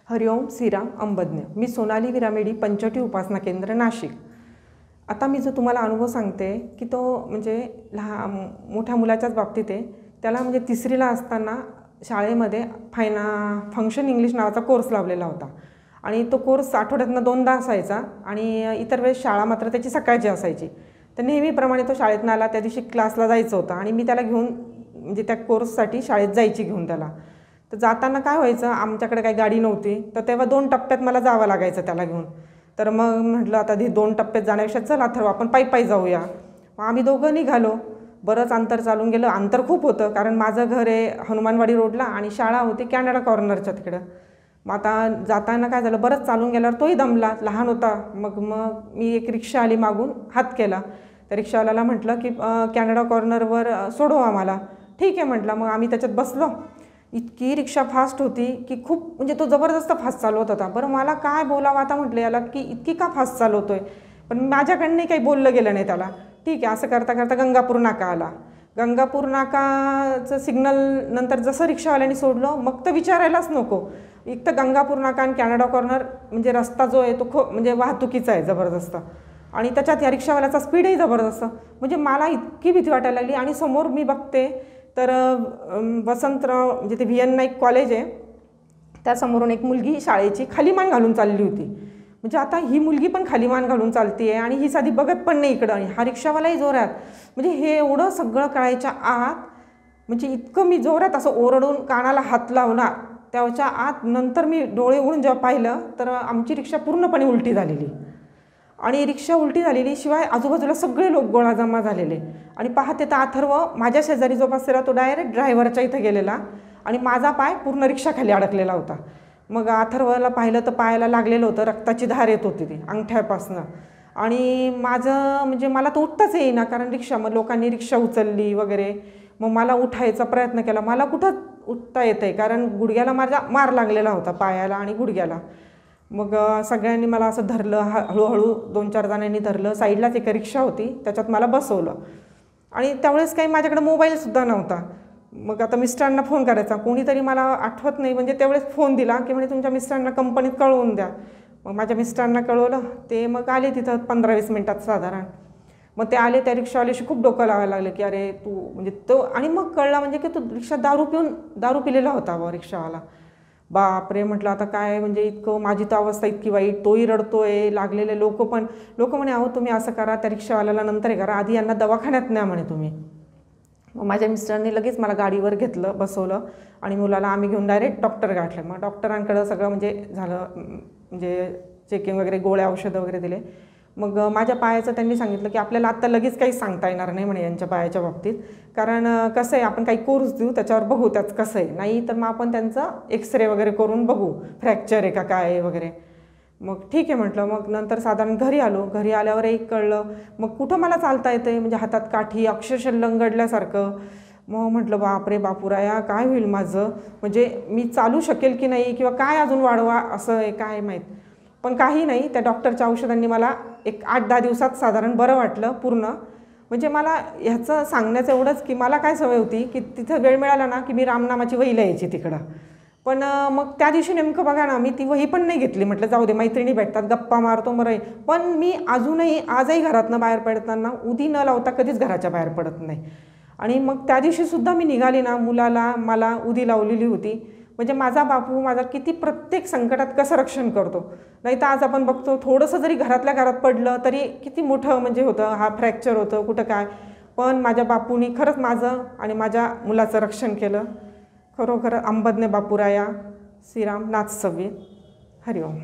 हरिओम श्रीराम अंबज्ञ। मी सोनाली विरामेडी, पंचवटी उपासना केंद्र, नाशिक। आता मी जो तुम्हाला अनुभव सांगते की तो म्हणजे मोठ्या मुलाच्याच बाबतीत आहे। त्याला म्हणजे तिसरीला असताना शाळेमध्ये फंक्शन इंग्लिश नावाचा कोर्स लावलेला होता आणि तो कोर्स आठवड्यातून 2दा असायचा आणि इतर वेळेस शाळा मात्र त्याची सकाळची असायची। तर नेहमीप्रमाणे तो शाळेतून आला, त्या दिवशी क्लासला जायचं होतं आणि मी त्याला घेऊन म्हणजे त्या कोर्ससाठी शाळेत जायची घेऊन त्याला। तर जाताना काय व्हायचं, आमच्याकडे काही गाडी नव्हती, तर तेव्हा 2 टप्प्यात मला जावं लागायचं त्याला घेऊन। तर मग म्हटलं आता 2 टप्प्यात जाण्यापेक्षा चल अथर्व आपण पायी जाऊया। मग आम्ही दोघं निघालो। बरंच अंतर चालून गेलं, अंतर खूप होतं कारण माझं घर आहे हनुमानवाडी रोडला आणि शाळा होती कॅनडा कॉर्नरच्या तिकडं। मग आता जाताना काय झालं, बरंच चालून गेल्यावर तोही दमला, लहान होता। मग मी एक रिक्षा आली मागून, हात केला। त्या रिक्षावाल्याला म्हटलं की कॅनडा कॉर्नरवर सोडवा आम्हाला। ठीक आहे म्हटलं। मग आम्ही त्याच्यात बसलो। इतकी रिक्षा फास्ट होती की खूप म्हणजे तो जबरदस्त फास्ट चालवत होता। बरं मला काय बोलावं आता म्हटलं याला की इतकी का फास्ट चालवतोय, पण माझ्याकडनं काही बोललं गेलं नाही त्याला। ठीक आहे, असं करता करता गंगापूर नाका आला। गंगापूर नाकाचं सिग्नल नंतर जसं रिक्षावाल्याने सोडलं मग तर विचारायलाच नको। एक तर गंगापूर नाका आणि कॅनडा कॉर्नर म्हणजे रस्ता जो आहे तो म्हणजे वाहतुकीचा आहे जबरदस्त आणि त्याच्यात या रिक्षावाल्याचा स्पीडही जबरदस्त। म्हणजे मला इतकी भीती वाटायला लागली आणि समोर मी बघते तर वसंतराव म्हणजे ते VN नाईक कॉलेज आहे, त्यासमोरून एक मुलगी शाळेची खाली मान घालून चालली होती। म्हणजे आता ही मुलगी पण खाली मान घालून चालती आहे आणि ही साधी बघत पण नाही इकडं, आणि हा रिक्षावालाही जोरात। म्हणजे हे एवढं सगळं कळायच्या आत म्हणजे इतकं मी जोरात असं ओरडून कानाला हात लावला त्याच्या आत, नंतर मी डोळे उघडून जेव्हा पाहिलं तर आमची रिक्षा पूर्णपणे उलटी झालेली आणि रिक्षा उलटी झालेली, शिवाय आजूबाजूला सगळे लोक गोळा जमा झालेले। आणि पाहते तर अथर्व माझ्या शेजारी जो बसलेला तो डायरेक्ट ड्रायव्हरच्या इथं गेलेला आणि माझा पाय पूर्ण रिक्षाखाली अडकलेला होता। मग अथर्वला पाहिलं तर पायाला लागलेलं होतं, रक्ताची धार येत होती ती अंगठ्यापासनं। आणि माझं म्हणजे मला तर उठताच येईना कारण मग लोकांनी रिक्षा उचलली वगैरे। मग मला उठायचा प्रयत्न केला, मला कुठं उठता येत आहे कारण गुडघ्याला माझा मार लागलेला होता, पायाला आणि गुडघ्याला। मग सगळ्यांनी मला असं धरलं, हळूहळू 2-4 जणांनी धरलं। साईडलाच एक रिक्षा होती, त्याच्यात मला बसवलं आणि त्यावेळेस काही माझ्याकडे मोबाईलसुद्धा नव्हता। मग आता मिस्टरांना फोन करायचा, कोणीतरी मला आठवत नाही म्हणजे त्यावेळेस फोन दिला की म्हणे तुमच्या मिस्टरांना कंपनीत कळवून द्या। मग माझ्या मिस्टरांना कळवलं, ते मग आले तिथं 15-20 मिनटात साधारण। मग ते आले, त्या रिक्षावाल्याशी खूप डोकं लावायला लागलं की अरे तू म्हणजे तो, आणि मग कळला म्हणजे की तो रिक्षा दारू पिलेला होता व रिक्षावाला। बापरे म्हटलं आता काय, म्हणजे इतकं माझी तर अवस्था इतकी वाईट, तोही रडतोय, लागलेले लोक म्हणे अहो तुम्ही असं करा, त्या रिक्षावाल्याला नंतर हे करा, आधी यांना दवाखान्यात न्या म्हणे तुम्ही। मग माझ्या मिस्टरांनी लगेच मला गाडीवर घेतलं, बसवलं आणि मुलाला आम्ही घेऊन डायरेक्ट डॉक्टर गाठले। मग डॉक्टरांकडं सगळं म्हणजे झालं, म्हणजे चेकिंग वगैरे, गोळ्या औषधं वगैरे दिले। मग माझ्या पायाचं त्यांनी सांगितलं की आपल्याला आत्ता लगेच काहीच सांगता येणार नाही म्हणे यांच्या पायाच्या बाबतीत, कारण कसं आहे आपण काही कोर्स देऊ त्याच्यावर बघू त्याचं कसं आहे, नाही तर मग आपण त्यांचं एक्सरे वगैरे करून बघू फ्रॅक्चर आहे का काय आहे वगैरे। मग ठीक आहे म्हटलं। मग नंतर साधारण घरी आलो, घरी आल्यावर एक कळलं, मग कुठं मला चालता येतं म्हणजे हातात काठी, अक्षरशः लंगडल्यासारखं। मग म्हटलं बापरे बापुराया काय होईल माझं, म्हणजे मी चालू शकेल की नाही किंवा काय अजून वाढवा असं आहे काय माहीत। पण काही नाही, त्या डॉक्टरच्या औषधांनी मला एक 8-10 दिवसात साधारण बरं वाटलं पूर्ण। म्हणजे मला ह्याचं सांगण्याचं एवढंच की मला काय सवय होती की तिथं वेळ मिळाला ना की मी रामनामाची वही लिहायची तिकडं। पण मग त्या दिवशी नेमकं बघा ना, मी ती वही पण नाही घेतली, म्हटलं जाऊ दे मैत्रिणी भेटतात गप्पा मारतो मग। पण मी आजही घरातनं बाहेर पडताना उदी न लावता कधीच घराच्या बाहेर पडत नाही। आणि मग त्या दिवशीसुद्धा मी निघाली ना, मुलाला मला उदी लावलेली होती। म्हणजे माझा बापू माझा किती प्रत्येक संकटात कसं रक्षण करतो, नाही तर आज आपण बघतो थोडंसं जरी घरातल्या घरात पडलं तरी किती मोठं म्हणजे होतं, हा फ्रॅक्चर होतं कुठं काय। पण माझ्या बापूंनी खरंच माझं आणि माझ्या मुलाचं रक्षण केलं। खरोखर अंबज्ञ बापुराया श्रीराम नाथ सव्वे। हरिओम।